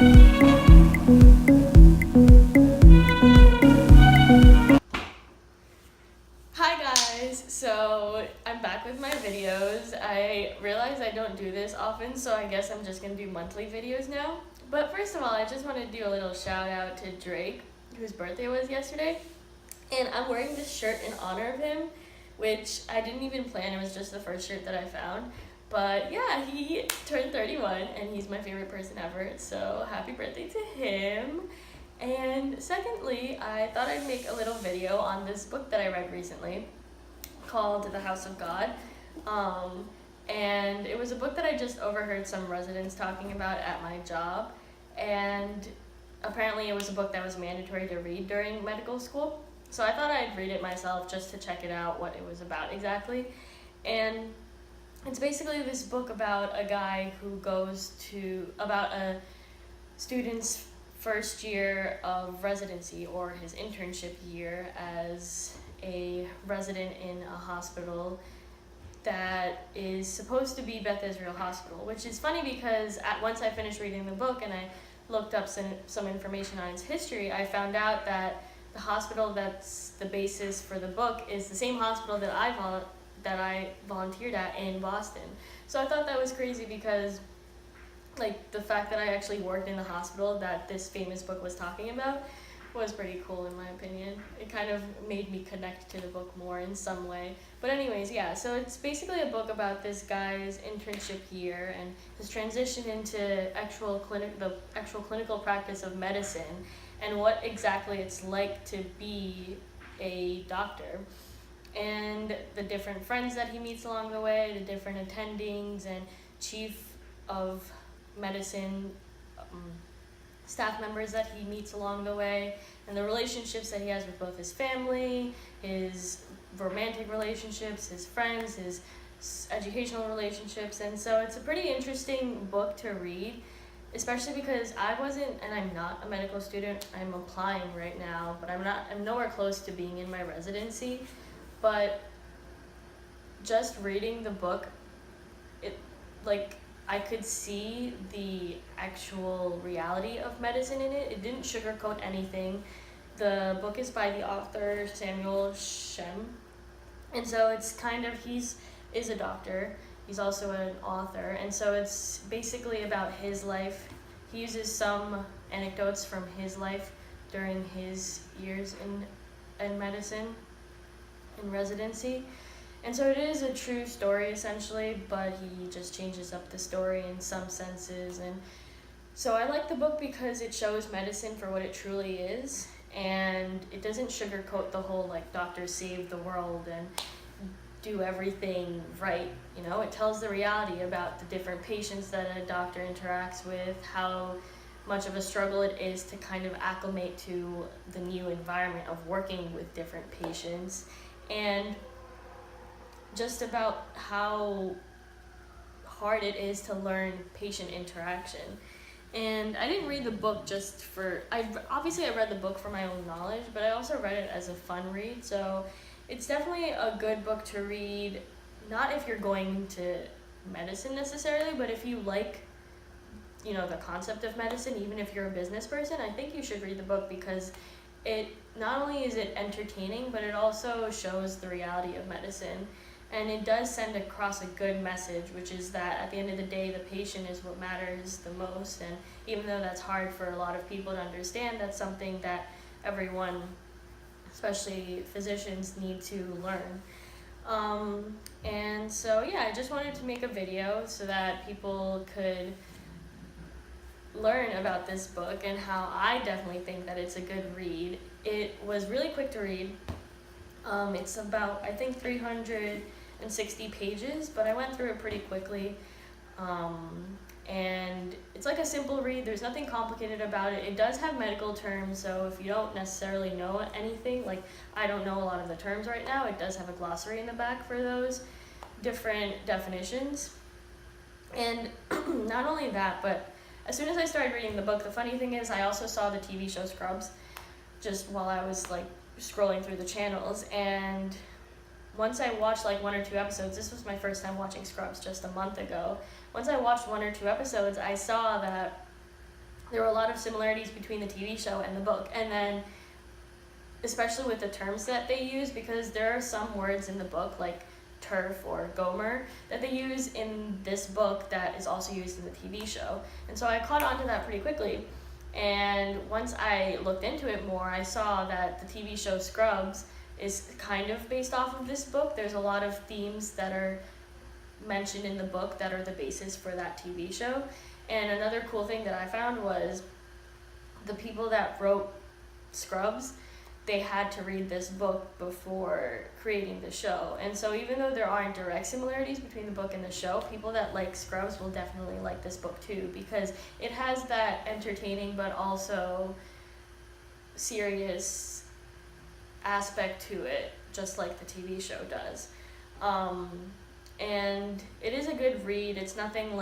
Hi guys, so I'm back with my videos. I realize I don't do this often, so I guess I'm just gonna do monthly videos now. But first of all, I just want to do a little shout out to Drake, whose birthday was yesterday. And I'm wearing this shirt in honor of him, which I didn't even plan, it was just the first shirt that I found. But yeah, he turned 31 and he's my favorite person ever, so happy birthday to him. And secondly, I thought I'd make a little video on this book that I read recently called The House of God. Um, and it was a book that I just overheard some residents talking about at my job. And apparently it was a book that was mandatory to read during medical school. So I thought I'd read it myself just to check it out, what it was about exactly. And it's basically this book about a guy who about a student's first year of residency, or his internship year as a resident in a hospital that is supposed to be Beth Israel Hospital, which is funny because once I finished reading the book and I looked up some information on its history, I found out that the hospital that's the basis for the book is the same hospital that I volunteered at in Boston. So I thought that was crazy because like the fact that I actually worked in the hospital that this famous book was talking about was pretty cool in my opinion. It kind of made me connect to the book more in some way. But anyways, yeah, so it's basically a book about this guy's internship year and his transition into the actual clinical practice of medicine and what exactly it's like to be a doctor. And the different friends that he meets along the way, the different attendings and chief of medicine staff members that he meets along the way, and the relationships that he has with both his family, his romantic relationships, his friends, his educational relationships. And so it's a pretty interesting book to read, especially because I'm not a medical student. I'm applying right now, but I'm nowhere close to being in my residency. But just reading the book, I could see the actual reality of medicine in it. It didn't sugarcoat anything. The book is by the author Samuel Shem, and so he's a doctor. He's also an author, and so it's basically about his life. He uses some anecdotes from his life during his years in medicine, in residency. And so it is a true story essentially, but he just changes up the story in some senses. And so I like the book because it shows medicine for what it truly is, and it doesn't sugarcoat the whole doctors save the world and do everything right. It tells the reality about the different patients that a doctor interacts with, how much of a struggle it is to kind of acclimate to the new environment of working with different patients, and just about how hard it is to learn patient interaction. And I didn't read the book I read the book for my own knowledge, but I also read it as a fun read. So it's definitely a good book to read, not if you're going into medicine necessarily, but if you like, the concept of medicine, even if you're a business person, I think you should read the book because it not only is it entertaining, but it also shows the reality of medicine. And it does send across a good message, which is that at the end of the day, the patient is what matters the most. And even though that's hard for a lot of people to understand, that's something that everyone, especially physicians, need to learn. And so, yeah, I just wanted to make a video so that people could learn about this book and how I definitely think that it's a good read. It was really quick to read. It's about, I think, 360 pages, but I went through it pretty quickly. And it's like a simple read. There's nothing complicated about it. It does have medical terms, so if you don't necessarily know anything, I don't know a lot of the terms right now, it does have a glossary in the back for those different definitions. And not only that, but as soon as I started reading the book, the funny thing is I also saw the TV show Scrubs just while I was scrolling through the channels, and once I watched 1 or 2 episodes, this was my first time watching Scrubs just a month ago. Once I watched 1 or 2 episodes, I saw that there were a lot of similarities between the TV show and the book. And then, especially with the terms that they use, because there are some words in the book, like turf or gomer, that they use in this book that is also used in the TV show. And so I caught on to that pretty quickly. And once I looked into it more, I saw that the TV show Scrubs is kind of based off of this book. There's a lot of themes that are mentioned in the book that are the basis for that TV show. And another cool thing that I found was the people that wrote Scrubs, they had to read this book before creating the show. And so even though there aren't direct similarities between the book and the show, people that like Scrubs will definitely like this book too, because it has that entertaining but also serious aspect to it, just like the TV show does. And it is a good read. It's something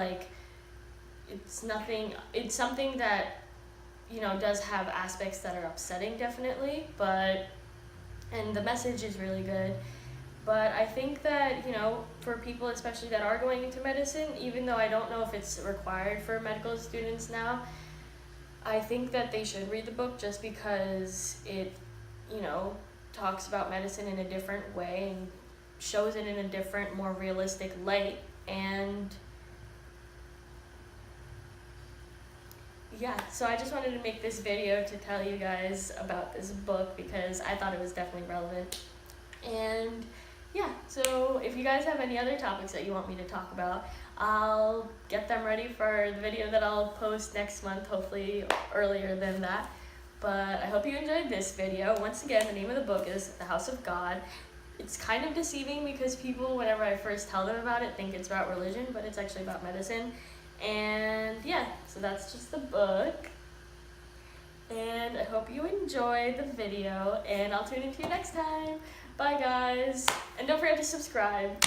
that, you know, does have aspects that are upsetting, definitely, and the message is really good. But I think that, you know, for people especially that are going into medicine, even though I don't know if it's required for medical students now, I think that they should read the book just because it, you know, talks about medicine in a different way and shows it in a different, more realistic light. And yeah, so I just wanted to make this video to tell you guys about this book because I thought it was definitely relevant. And yeah, so if you guys have any other topics that you want me to talk about, I'll get them ready for the video that I'll post next month, hopefully earlier than that. But I hope you enjoyed this video. Once again, the name of the book is The House of God. It's kind of deceiving because people, whenever I first tell them about it, think it's about religion, but it's actually about medicine. And yeah, so that's just the book. And I hope you enjoyed the video, and I'll tune in to you next time. Bye guys, and don't forget to subscribe.